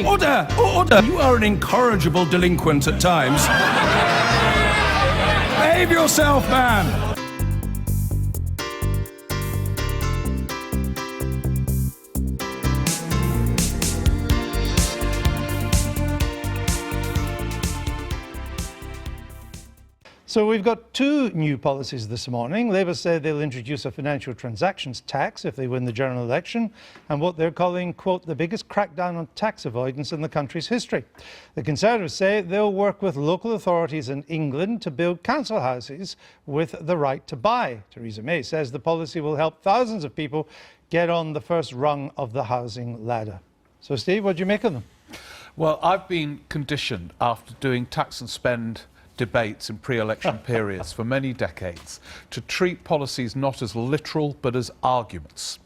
Order! Order! You are an incorrigible delinquent at times. Behave yourself, man! So we've got two new policies this morning. Labour said they'll introduce a financial transactions tax if they win the general election, and what they're calling, quote, the biggest crackdown on tax avoidance in the country's history. The Conservatives say they'll work with local authorities in England to build council houses with the right to buy. Theresa May says the policy will help thousands of people get on the first rung of the housing ladder. So Steve, what do you make of them? Well, I've been conditioned after doing tax and spend debates in pre-election periods for many decades to treat policies not as literal but as arguments.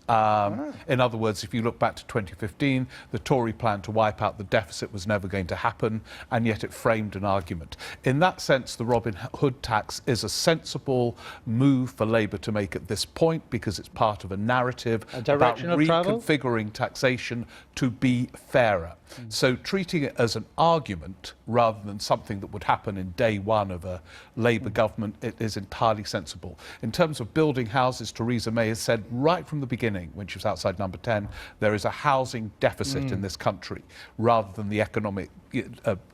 In other words, if you look back to 2015, the Tory plan to wipe out the deficit was never going to happen, and yet it framed an argument. In that sense, the Robin Hood tax is a sensible move for Labour to make at this point, because it's part of a narrative about reconfiguring taxation to be fairer. So treating it as an argument rather than something that would happen in day one of a Labour government, it is entirely sensible. In terms of building houses, Theresa May has said right from the beginning, when she was outside number 10, there is a housing deficit in this country rather than the economic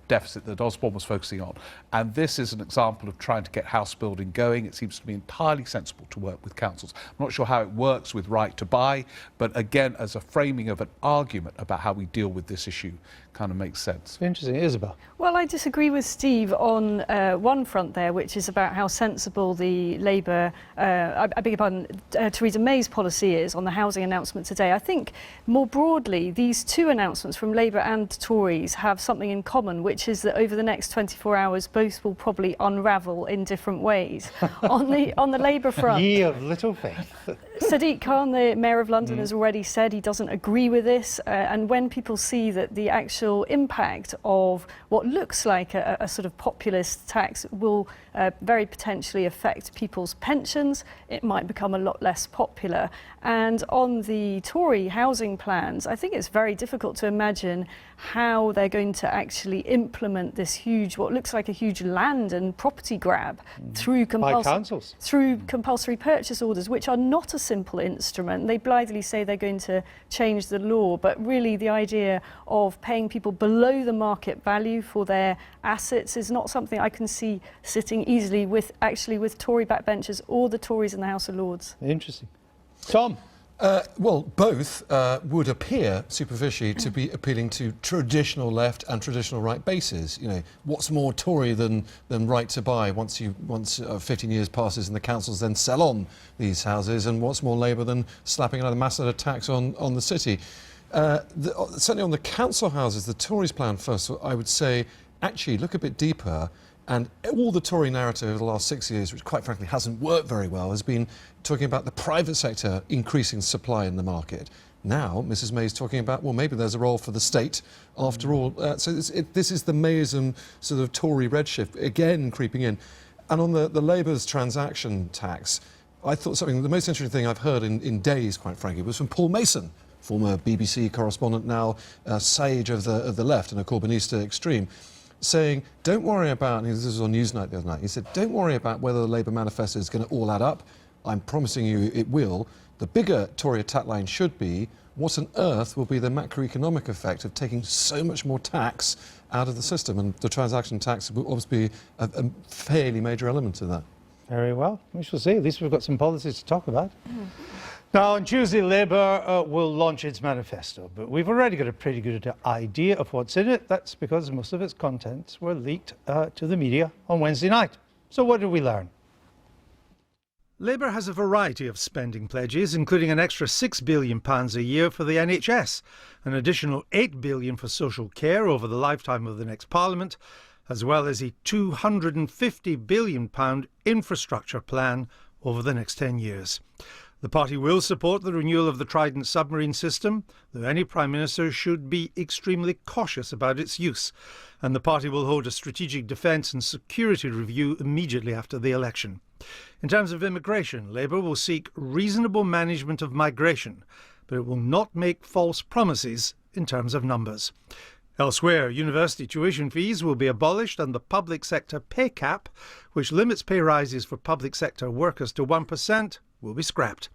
deficit that Osborne was focusing on. And this is an example of trying to get house building going. It seems to be entirely sensible to work with councils. I'm not sure how it works with right to buy, but again, as a framing of an argument about how we deal with this issue, kind of makes sense. Interesting. Isabel? Well, I disagree with Steve on one front there, which is about how sensible the Labour, I beg your pardon, Theresa May's policy is on the housing announcement today. I think more broadly, these two announcements from Labour and Tories have something in common, which is that over the next 24 hours, both will probably unravel in different ways. on the Labour front, Ye of little faith. Sadiq Khan, the Mayor of London, has already said he doesn't agree with this. And when people see that the actual impact of what looks like a sort of populist tax will very potentially affect people's pensions, it might become a lot less popular. And on the Tory housing plans, I think it's very difficult to imagine how they're going to actually implement this huge, what looks like a huge land and property grab through compulsory purchase orders, which are not a simple instrument. They blithely say they're going to change the law, but really the idea of paying people below the market value for their assets is not something I can see sitting easily with Tory backbenchers or the Tories in the House of Lords. Interesting. Tom? Well, both would appear superficially to be appealing to traditional left and traditional right bases. You know, what's more Tory than right to buy once 15 years passes and the councils then sell on these houses, and what's more Labour than slapping another massive tax on the city? Certainly on the council houses, the Tories' plan first, I would say, actually look a bit deeper. And all the Tory narrative over the last 6 years, which quite frankly hasn't worked very well, has been talking about the private sector increasing supply in the market. Now, Mrs May is talking about, well, maybe there's a role for the state after all. So this is the Mayism sort of Tory redshift again creeping in. And on the Labour's transaction tax, I thought the most interesting thing I've heard in days, quite frankly, was from Paul Mason, former BBC correspondent, now sage of the left and a Corbynista extreme, saying, don't worry about, and this was on Newsnight the other night, he said, don't worry about whether the Labour manifesto is going to all add up. I'm promising you it will. The bigger Tory attack line should be, what on earth will be the macroeconomic effect of taking so much more tax out of the system? And the transaction tax will obviously be a fairly major element of that. Very well. We shall see. At least we've got some policies to talk about. Now, on Tuesday, Labour will launch its manifesto, but we've already got a pretty good idea of what's in it. That's because most of its contents were leaked to the media on Wednesday night. So what did we learn? Labour has a variety of spending pledges, including an extra £6 billion a year for the NHS, an additional £8 billion for social care over the lifetime of the next Parliament, as well as a £250 billion infrastructure plan over the next 10 years. The party will support the renewal of the Trident submarine system, though any Prime Minister should be extremely cautious about its use. And the party will hold a strategic defence and security review immediately after the election. In terms of immigration, Labour will seek reasonable management of migration, but it will not make false promises in terms of numbers. Elsewhere, university tuition fees will be abolished and the public sector pay cap, which limits pay rises for public sector workers to 1%, will be scrapped.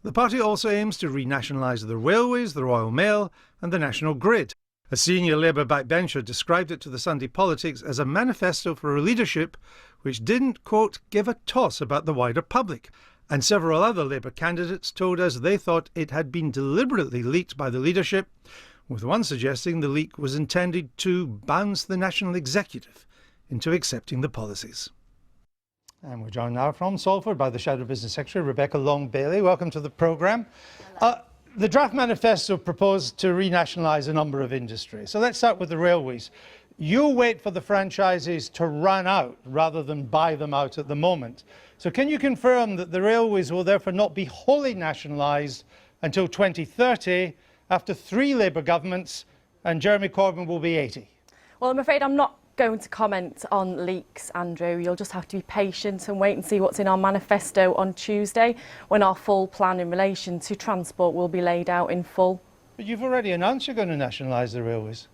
The party also aims to renationalise the railways, the Royal Mail and the national grid. A senior Labour backbencher described it to the Sunday Politics as a manifesto for a leadership which didn't, quote, give a toss about the wider public. And several other Labour candidates told us they thought it had been deliberately leaked by the leadership, with one suggesting the leak was intended to bounce the national executive into accepting the policies. And we're joined now from Salford by the Shadow Business Secretary, Rebecca Long-Bailey. Welcome to the programme. The draft manifesto proposed to renationalise a number of industries. So let's start with the railways. You'll wait for the franchises to run out rather than buy them out at the moment. So can you confirm that the railways will therefore not be wholly nationalised until 2030, after 3 Labour governments, and Jeremy Corbyn will be 80? Well, I'm afraid I'm not going to comment on leaks, Andrew. You'll just have to be patient and wait and see what's in our manifesto on Tuesday, when our full plan in relation to transport will be laid out in full. But you've already announced you're going to nationalise the railways.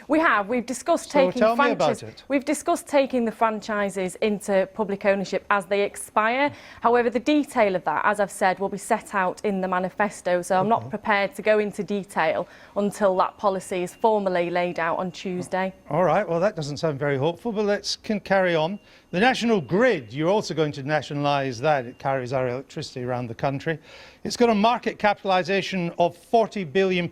We have. We've discussed So taking tell me about it. We've discussed taking the franchises into public ownership as they expire. However, the detail of that, as I've said, will be set out in the manifesto. So I'm not prepared to go into detail until that policy is formally laid out on Tuesday. All right, well, that doesn't sound very hopeful, but let's carry on. The national grid, you're also going to nationalise that. It carries our electricity around the country. It's got a market capitalisation of £40 billion.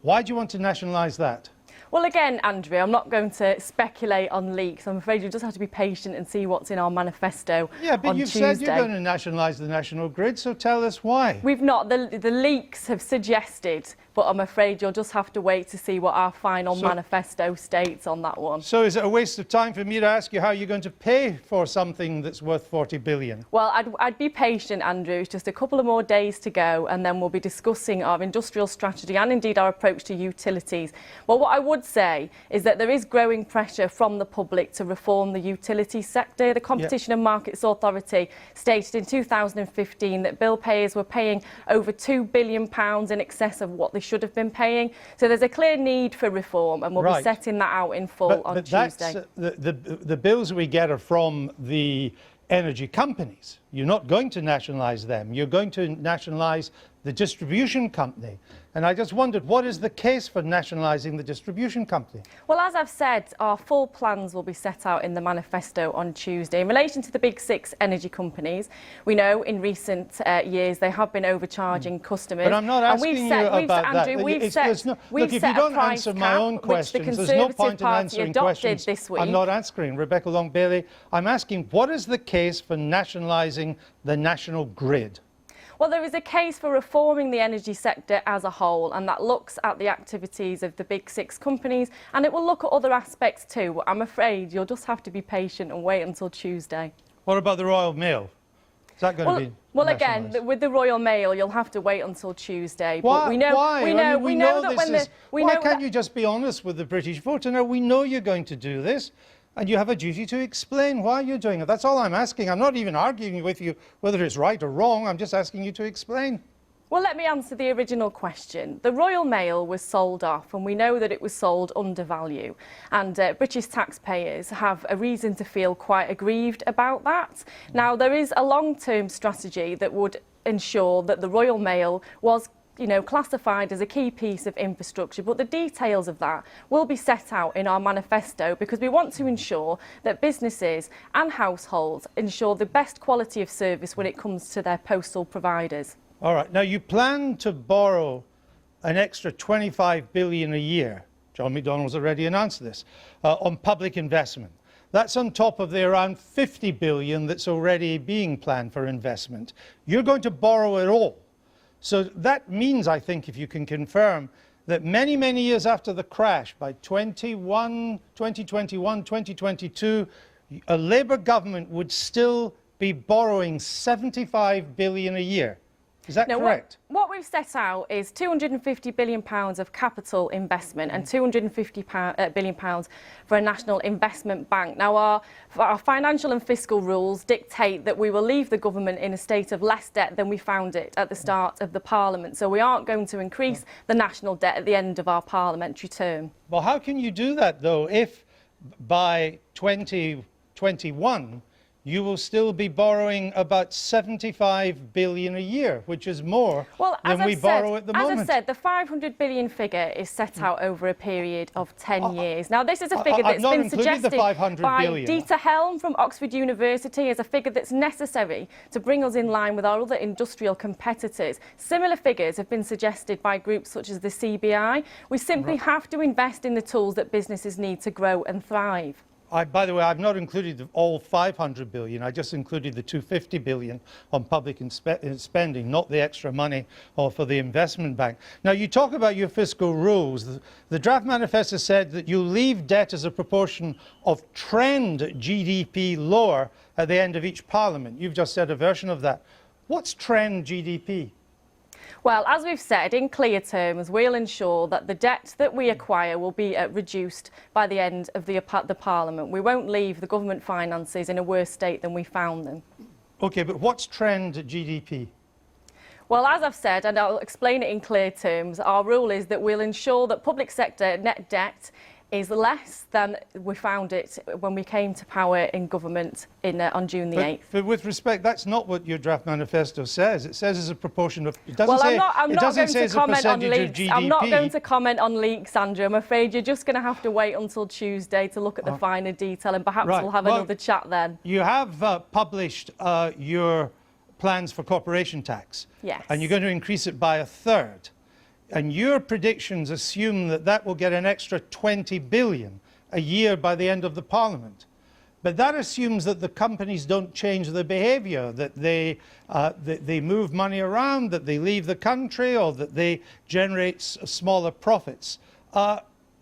Why do you want to nationalise that? Well, again, Andrew, I'm not going to speculate on leaks. I'm afraid you just have to be patient and see what's in our manifesto on Tuesday. Yeah, but you've said you're going to nationalise the national grid, so tell us why. We've not. The leaks have suggested, but I'm afraid you'll just have to wait to see what our final manifesto states on that one. So is it a waste of time for me to ask you how you're going to pay for something that's worth £40 billion? Well, I'd be patient, Andrew. It's just a couple of more days to go, and then we'll be discussing our industrial strategy and indeed our approach to utilities. Well, what I would say is that there is growing pressure from the public to reform the utility sector. The Competition and Markets Authority stated in 2015 that bill payers were paying over £2 billion in excess of what they should have been paying. So there's a clear need for reform, and we'll be setting that out in full on Tuesday. The bills we get are from the energy companies. You're not going to nationalise them. You're going to nationalise the distribution company. And I just wondered, what is the case for nationalising the distribution company? Well, as I've said, our full plans will be set out in the manifesto on Tuesday. In relation to the big 6 energy companies, we know in recent years they have been overcharging customers. But I'm not asking you about that. Andrew, Look, if you don't answer my own questions, there's no point in answering questions this week. I'm not answering. Rebecca Long-Bailey, I'm asking, what is the case for nationalising the national grid? Well, there is a case for reforming the energy sector as a whole, and that looks at the activities of the big 6 companies, and it will look at other aspects too. I'm afraid you'll just have to be patient and wait until Tuesday. What about the Royal Mail? Is that going to be Well, again, with the Royal Mail, you'll have to wait until Tuesday. Why? But we know that when the... Why can't you just be honest with the British voter? Now, we know you're going to do this, and you have a duty to explain why you're doing it. That's all I'm asking. I'm not even arguing with you whether it's right or wrong. I'm just asking you to explain. Well, let me answer the original question. The Royal Mail was sold off, and we know that it was sold under value. And British taxpayers have a reason to feel quite aggrieved about that. Now, there is a long-term strategy that would ensure that the Royal Mail was classified as a key piece of infrastructure, but the details of that will be set out in our manifesto, because we want to ensure that businesses and households ensure the best quality of service when it comes to their postal providers. All right. Now, you plan to borrow an extra £25 billion a year. John McDonnell's already announced this, on public investment. That's on top of the around £50 billion that's already being planned for investment. You're going to borrow it all. So that means, I think, if you can confirm, that many, many years after the crash, by 2021, 2022, a Labour government would still be borrowing £75 billion a year. Is that No, correct? What we've set out is £250 billion of capital investment and £250 billion for a national investment bank. Now, our financial and fiscal rules dictate that we will leave the government in a state of less debt than we found it at the start of the Parliament. So we aren't going to increase the national debt at the end of our parliamentary term. Well, how can you do that, though, if by 2021 you will still be borrowing about 75 billion a year, which is more than we borrow at the moment? As I said, the 500 billion figure is set out over a period of 10 years. Now, this is a figure that's been suggested by Dieter Helm from Oxford University as a figure that's necessary to bring us in line with our other industrial competitors. Similar figures have been suggested by groups such as the CBI. We simply have to invest in the tools that businesses need to grow and thrive. By the way, I've not included all 500 billion. I just included the 250 billion on public spending, not the extra money for the investment bank. Now, you talk about your fiscal rules. The draft manifesto said that you leave debt as a proportion of trend GDP lower at the end of each parliament. You've just said a version of that. What's trend GDP? Well, as we've said, in clear terms, we'll ensure that the debt that we acquire will be reduced by the end of the Parliament. We won't leave the government finances in a worse state than we found them. OK, but what's trend GDP? Well, as I've said, and I'll explain it in clear terms, our rule is that we'll ensure that public sector net debt is less than we found it when we came to power in government on June the 8th. But with respect, that's not what your draft manifesto says. It says as a proportion of... I'm not going to comment on leaks. I'm not going to comment on leaks, Andrew. I'm afraid you're just going to have to wait until Tuesday to look at the finer detail, and perhaps we'll have another chat then. You have published your plans for corporation tax. Yes. And you're going to increase it by a third. And your predictions assume that that will get an extra 20 billion a year by the end of the Parliament. But that assumes that the companies don't change their behaviour, that they move money around, that they leave the country, or that they generate smaller profits.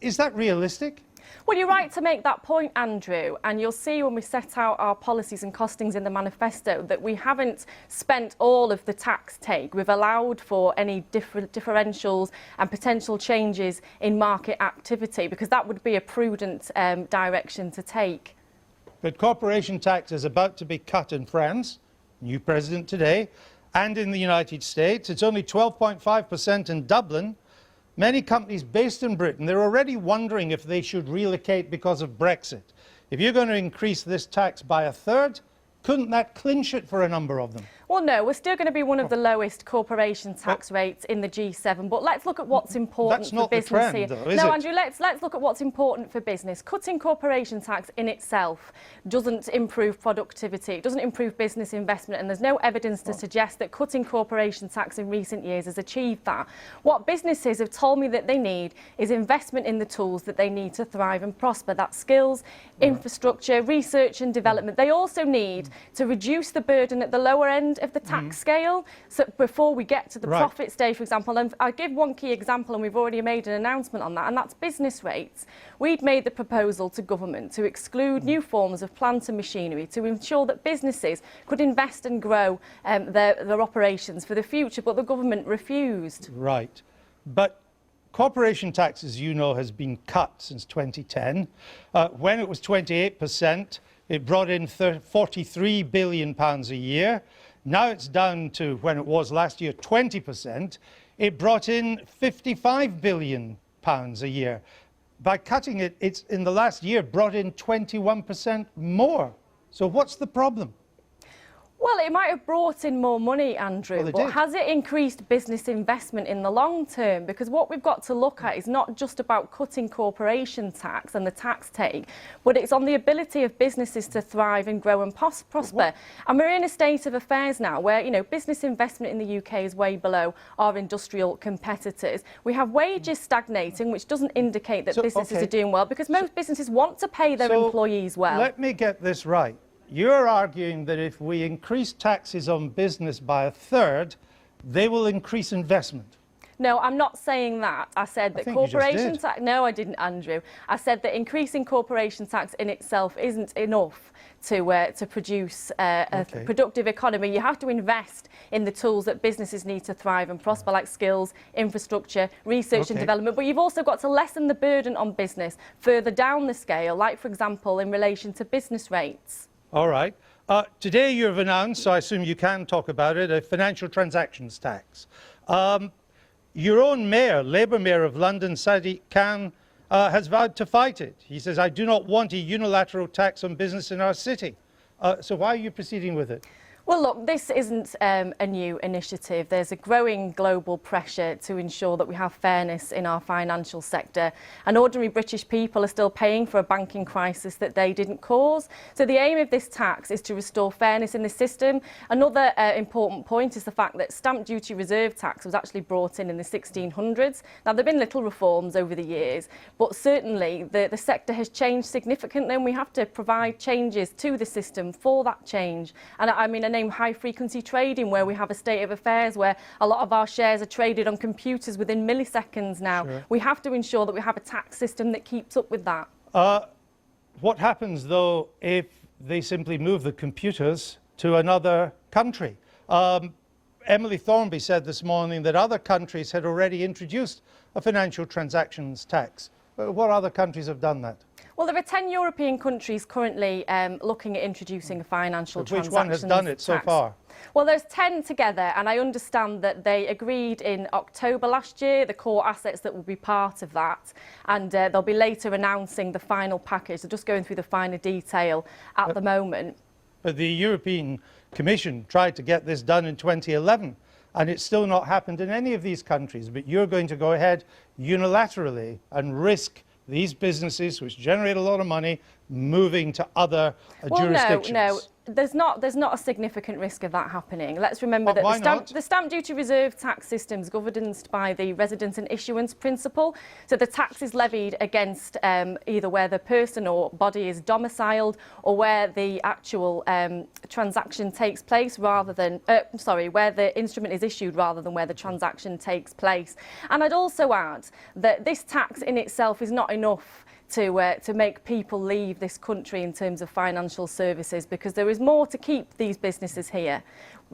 Is that realistic? Well, you're right to make that point, Andrew, and you'll see when we set out our policies and costings in the manifesto that we haven't spent all of the tax take. We've allowed for any differentials and potential changes in market activity, because that would be a prudent direction to take. But corporation tax is about to be cut in France, new president today, and in the United States. It's only 12.5% in Dublin. Many companies based in Britain, they're already wondering if they should relocate because of Brexit. If you're going to increase this tax by a third, couldn't that clinch it for a number of them? Well, no, we're still going to be one of the lowest corporation tax rates in the G7, but let's look at what's important for business here. No, Andrew, let's look at what's important for business. Cutting corporation tax in itself doesn't improve productivity, it doesn't improve business investment, and there's no evidence to suggest that cutting corporation tax in recent years has achieved that. What businesses have told me that they need is investment in the tools that they need to thrive and prosper. That's skills, infrastructure, research and development. They also need to reduce the burden at the lower end of the tax scale, so before we get to the profit stage, for example. And I'll give one key example, and we've already made an announcement on that, and that's business rates. We'd made the proposal to government to exclude new forms of plant and machinery to ensure that businesses could invest and grow their operations for the future, but the government refused. Right. But corporation tax, as you know, has been cut since 2010. When it was 28%, it brought in £43 billion a year. Now it's down to, when it was last year, 20%. It brought in £55 billion a year. By cutting it, it's in the last year brought in 21% more. So what's the problem? Well, it might have brought in more money, Andrew, but has it increased business investment in the long term? Because what we've got to look at is not just about cutting corporation tax and the tax take, but it's on the ability of businesses to thrive and grow and prosper. And we're in a state of affairs now where, you know, business investment in the UK is way below our industrial competitors. We have wages stagnating, which doesn't indicate that businesses are doing well, because most businesses want to pay their employees well. Let me get this right. You're arguing that if we increase taxes on business by a third, they will increase investment. No, I'm not saying that. I said that think you just corporation did. tax... No, I didn't, Andrew. I said that increasing corporation tax in itself isn't enough to produce a productive economy. You have to invest in the tools that businesses need to thrive and prosper, like skills, infrastructure, research and development. But you've also got to lessen the burden on business further down the scale, like, for example, in relation to business rates. All right. Today you've announced, so I assume you can talk about it, a financial transactions tax. Your own mayor, Labour mayor of London, Sadiq Khan, has vowed to fight it. He says, I do not want a unilateral tax on business in our city. So why are you proceeding with it? Well, look, this isn't a new initiative. There's a growing global pressure to ensure that we have fairness in our financial sector, and ordinary British people are still paying for a banking crisis that they didn't cause. So the aim of this tax is to restore fairness in the system. Another important point is the fact that stamp duty reserve tax was actually brought in the 1600s. Now, there have been little reforms over the years, but certainly the sector has changed significantly, and we have to provide changes to the system for that change. And I mean, high frequency trading, where we have a state of affairs where a lot of our shares are traded on computers within milliseconds now. Sure. We have to ensure that we have a tax system that keeps up with that. What happens though if they simply move the computers to another country? Emily Thornby said this morning that other countries had already introduced a financial transactions tax. What other countries have done that? Well, there are 10 European countries currently looking at introducing a financial transactions tax. Which one has done it so far? Well, there's 10 together, and I understand that they agreed in October last year the core assets that will be part of that, and they'll be later announcing the final package. They're just going through the finer detail at the moment. But the European Commission tried to get this done in 2011, and it's still not happened in any of these countries. But you're going to go ahead unilaterally and risk these businesses, which generate a lot of money, moving to other jurisdictions. No, there's not a significant risk of that happening. Let's remember that the stamp duty reserve tax system is governed by the residence and issuance principle. So the tax is levied against either where the person or body is domiciled or where the actual transaction takes place, rather than where the instrument is issued rather than where the transaction takes place. And I'd also add that this tax in itself is not enough to make people leave this country in terms of financial services, because there is more to keep these businesses here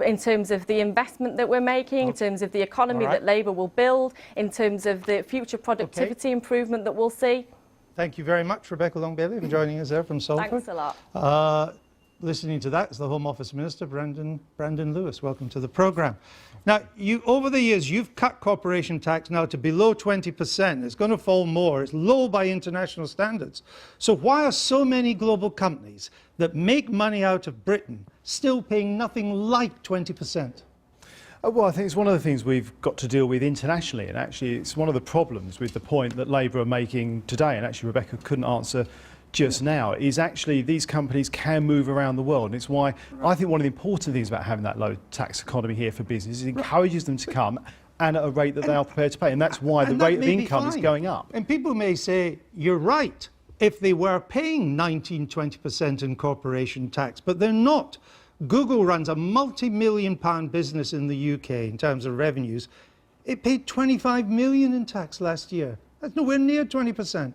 in terms of the investment that we're making, in terms of the economy that Labour will build, in terms of the future productivity improvement that we'll see. Thank you very much, Rebecca Long-Bailey, for joining us there from Salford. Thanks a lot. Listening to that is the Home Office Minister, Brandon Lewis. Welcome to the programme. Now, over the years, you've cut corporation tax now to below 20%. It's going to fall more. It's low by international standards. So why are so many global companies that make money out of Britain still paying nothing like 20%? Well, I think it's one of the things we've got to deal with internationally, and actually it's one of the problems with the point that Labour are making today, and actually Rebecca couldn't answer just now, is actually these companies can move around the world. And it's why I think one of the important things about having that low tax economy here for business is it encourages them to come and at a rate that they are prepared to pay. And that's why the rate of income is going up. And people may say, you're right, if they were paying 19-20% in corporation tax, but they're not. Google runs a multi-million-pound business in the UK in terms of revenues. It paid 25 million in tax last year. That's nowhere near 20%.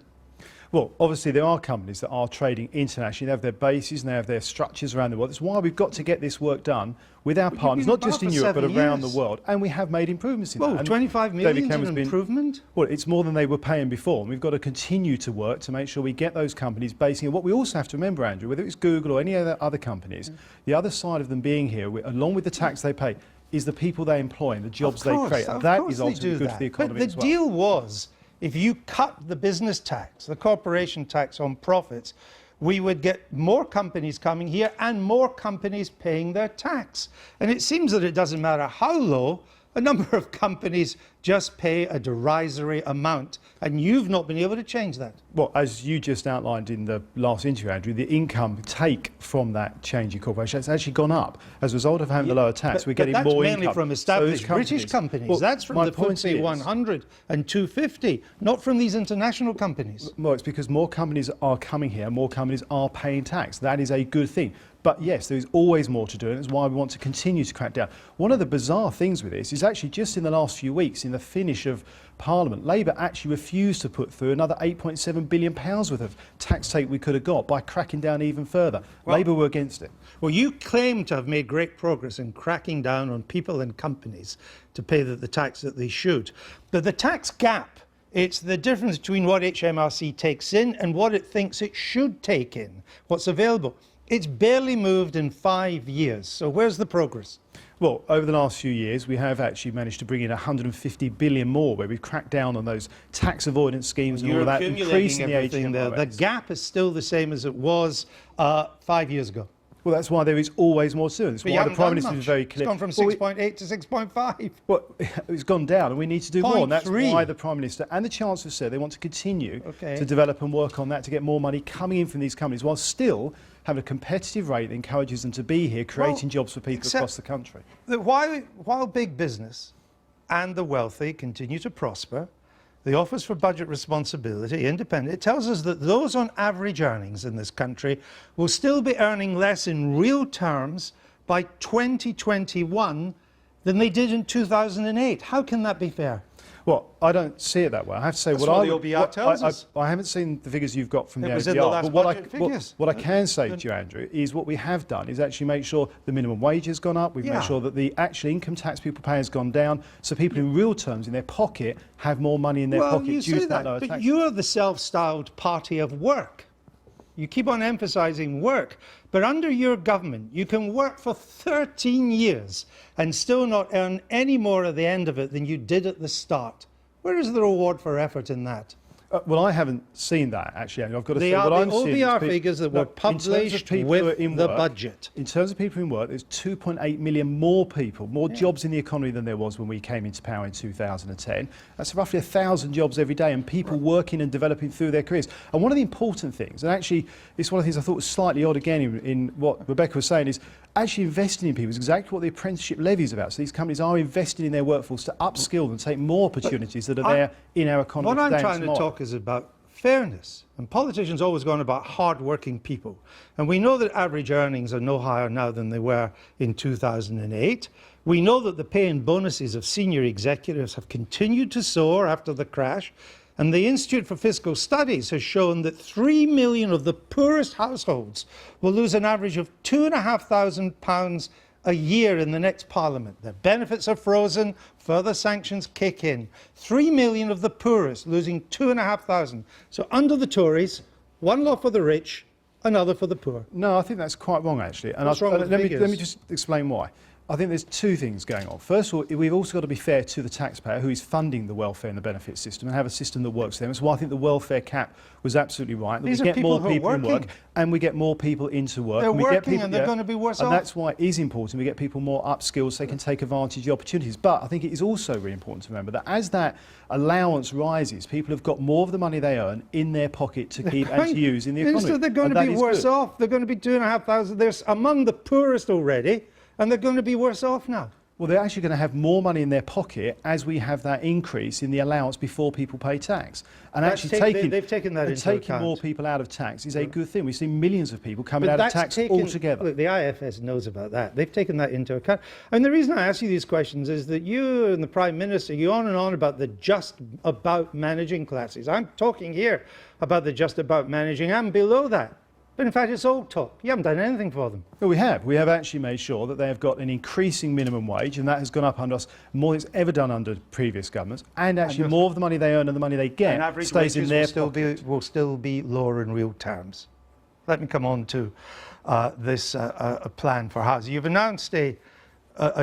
Well, obviously there are companies that are trading internationally. They have their bases and they have their structures around the world. That's why we've got to get this work done with our partners, not just in Europe, but around the world. And we have made improvements in that. Well, 25 million is an improvement? Well, it's more than they were paying before. And we've got to continue to work to make sure we get those companies basing it. What we also have to remember, Andrew, whether it's Google or any other companies, the other side of them being here, along with the tax they pay, is the people they employ and the jobs they create. And that is ultimately good for the economy as well. But the deal was, if you cut the business tax, the corporation tax on profits, we would get more companies coming here and more companies paying their tax. And it seems that it doesn't matter how low, a number of companies just pay a derisory amount, and you've not been able to change that. Well, as you just outlined in the last interview, Andrew, the income take from that change in corporation has actually gone up. As a result of having the lower tax, we're getting more income. But that's mainly from established British companies. Well, that's from the FTSE 100 and 250, not from these international companies. Well, it's because more companies are coming here, more companies are paying tax. That is a good thing. But yes, there is always more to do, and it's why we want to continue to crack down. One of the bizarre things with this is actually just in the last few weeks, in in the finish of Parliament, Labour actually refused to put through another £8.7 billion worth of tax take we could have got by cracking down even further. Labour were against it. Well, you claim to have made great progress in cracking down on people and companies to pay the tax that they should. But the tax gap, it's the difference between what HMRC takes in and what it thinks it should take in, what's available. It's barely moved in 5 years. So where's the progress? Well, over the last few years, we have actually managed to bring in 150 billion more, where we've cracked down on those tax avoidance schemes and all of that, increasing the age there. The gap is still the same as it was 5 years ago. Well, that's why there is always more to do. That's why the Prime Minister is very clear. It's gone from 6.8 to 6.5. Well, it's gone down, and we need to do more. And that's 0.3. why the Prime Minister and the Chancellor said they want to continue to develop and work on that to get more money coming in from these companies, while still having a competitive rate that encourages them to be here, creating jobs for people across the country. While big business and the wealthy continue to prosper, the Office for Budget Responsibility, independent, it tells us that those on average earnings in this country will still be earning less in real terms by 2021 than they did in 2008. How can that be fair? Well, I don't see it that way. I have to say, That's what the OBR tells us. I haven't seen the figures you've got from the OBR. It was in the last budget figures. What I can say to you, Andrew, is what we have done is actually make sure the minimum wage has gone up. We've made sure that the actual income tax people pay has gone down, so people in real terms in their pocket have more money in their pocket due to that lower tax. But you're the self-styled party of work. You keep on emphasising work, but under your government, you can work for 13 years and still not earn any more at the end of it than you did at the start. Where is the reward for effort in that? Well, I haven't seen that, actually. I've got to say, what I'm seeing the OBR figures that were published with the budget. In terms of people in work, there's 2.8 million more people, more jobs in the economy than there was when we came into power in 2010. That's roughly 1,000 jobs every day, and people working and developing through their careers. And one of the important things, and actually it's one of the things I thought was slightly odd again in what Rebecca was saying, is actually investing in people is exactly what the apprenticeship levy is about. So these companies are investing in their workforce to upskill them, take more opportunities that are there in our economy. What I'm trying to talk is about fairness. And politicians always gone about hard-working people. And we know that average earnings are no higher now than they were in 2008. We know that the pay and bonuses of senior executives have continued to soar after the crash. And the Institute for Fiscal Studies has shown that 3 million of the poorest households will lose an average of £2,500 a year in the next Parliament. Their benefits are frozen, further sanctions kick in. 3 million of the poorest losing £2,500. So under the Tories, one law for the rich, another for the poor. No, I think that's quite wrong, actually. And What's wrong with let me just explain why. I think there's two things going on. First of all, we've also got to be fair to the taxpayer who is funding the welfare and the benefit system and have a system that works for them. That's why I think the welfare cap was absolutely right. These we are get more people in working. work and we get more people into work. They're and we working get people, and they're going to be worse off. And that's why it is important we get people more upskilled so they can take advantage of the opportunities. But I think it is also really important to remember that as that allowance rises, people have got more of the money they earn in their pocket to keep and to use in the economy. So they're going to be worse off. They're going to be £2,500. They're among the poorest already, and they're going to be worse off now. Well, they're actually going to have more money in their pocket as we have that increase in the allowance before people pay tax. And they've taken that into account. Taking more people out of tax is a good thing. We've seen millions of people coming out of tax altogether. Look, the IFS knows about that. They've taken that into account. And the reason I ask you these questions is that you and the Prime Minister, you on and on about the just about managing classes. I'm talking here about the just about managing and below that. But in fact, it's all talk. You haven't done anything for them. Well, we have. We have actually made sure that they have got an increasing minimum wage, and that has gone up under us more than it's ever done under previous governments. And actually, more of the money they earn and the money they get stays in their pocket. Will still be lower in real terms. Let me come on to this plan for housing. You've announced a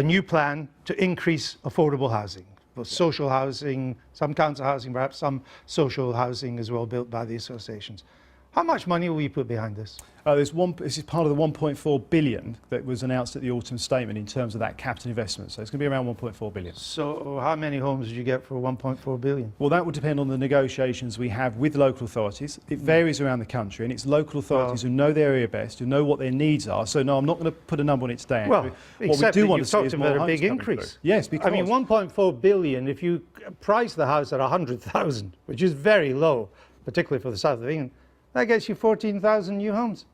new plan to increase affordable housing. For social housing, some council housing, perhaps some social housing as well, built by the associations. How much money will you put behind this? This is part of the 1.4 billion that was announced at the autumn statement in terms of that capital investment. So it's going to be around 1.4 billion. So how many homes did you get for 1.4 billion? Well, that would depend on the negotiations we have with local authorities. It varies around the country, and it's local authorities who know their area best, who know what their needs are. So no, I'm not going to put a number on it today. Well, what we do want to see is more about a big homes increase. Yes, because I mean, 1.4 billion. If you price the house at 100,000, which is very low, particularly for the south of England, that gets you 14,000 new homes.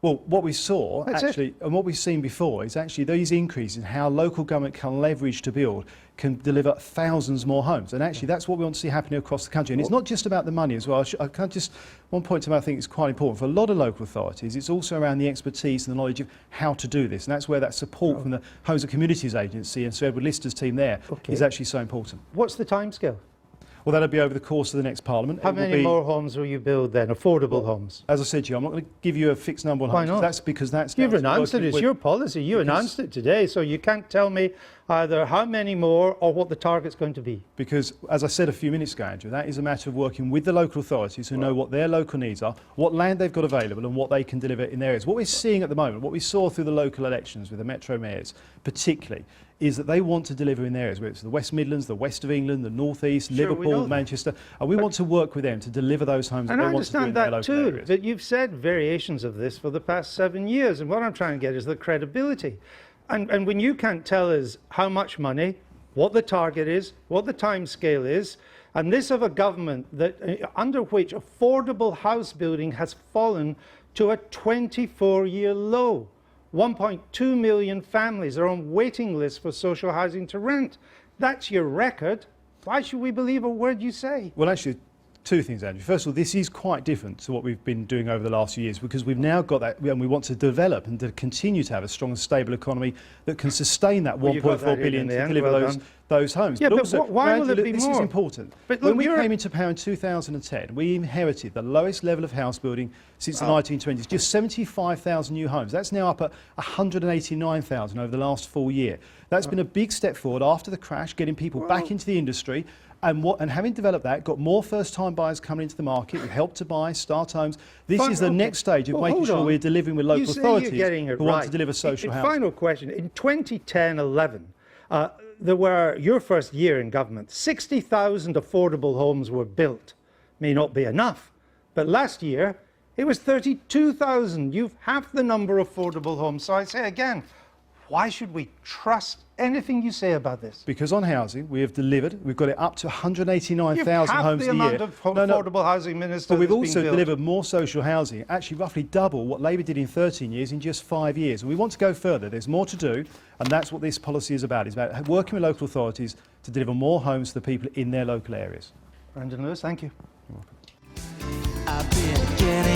Well, what we saw That's actually, and what we've seen before, is actually these increases in how local government can leverage to build, can deliver thousands more homes. And actually, that's what we want to see happening across the country. And it's not just about the money as well. I can just, one point to make I think is quite important for a lot of local authorities. It's also around the expertise and the knowledge of how to do this. And that's where that support from the Homes and Communities Agency and Sir Edward Lister's team there is actually so important. What's the timescale? Well, that'll be over the course of the next Parliament. How many more homes will you build then, affordable homes? As I said to you, I'm not going to give you a fixed number on Why homes. not? That's because that's... You've announced it, it's your policy, you announced it today, so you can't tell me either how many more or what the target's going to be. Because, as I said a few minutes ago, Andrew, that is a matter of working with the local authorities who know what their local needs are, what land they've got available and what they can deliver in their areas. What we're seeing at the moment, what we saw through the local elections with the Metro mayors particularly, is that they want to deliver in their areas, whether it's the West Midlands, the West of England, the North East, Liverpool, Manchester, and we want to work with them to deliver those homes that they want to do in their local areas. And I understand that too, but you've said variations of this for the past 7 years, and what I'm trying to get is the credibility. And when you can't tell us how much money, what the target is, what the time scale is, and this of a government that under which affordable house building has fallen to a 24-year low. 1.2 million families are on waiting lists for social housing to rent. That's your record. Why should we believe a word you say? Well, actually, two things, Andrew. First of all, this is quite different to what we've been doing over the last few years because we've now got that, and we want to develop and to continue to have a strong and stable economy that can sustain that 1.4 billion to deliver those homes. Yeah, but also, why will it be this more? is important. But when look, we came into power in 2010, we inherited the lowest level of house building since the 1920s, just 75,000 new homes. That's now up at 189,000 over the last full year. That's been a big step forward after the crash, getting people back into the industry. And having developed that, got more first-time buyers coming into the market. We've helped to buy, start homes. This is the next stage of making sure we're delivering with local authorities who want to deliver social housing. Final question. In 2010-11, there were, your first year in government, 60,000 affordable homes were built. May not be enough, but last year it was 32,000. You've half the number of affordable homes. So I say again, why should we trust anything you say about this? Because on housing, we have delivered. We've got it up to 189,000 homes a year. the amount of affordable housing, Minister. But we've also delivered more social housing, actually roughly double what Labour did in 13 years in just 5 years. And we want to go further. There's more to do, and that's what this policy is about. It's about working with local authorities to deliver more homes to the people in their local areas. Brendan Lewis, thank you. I've been getting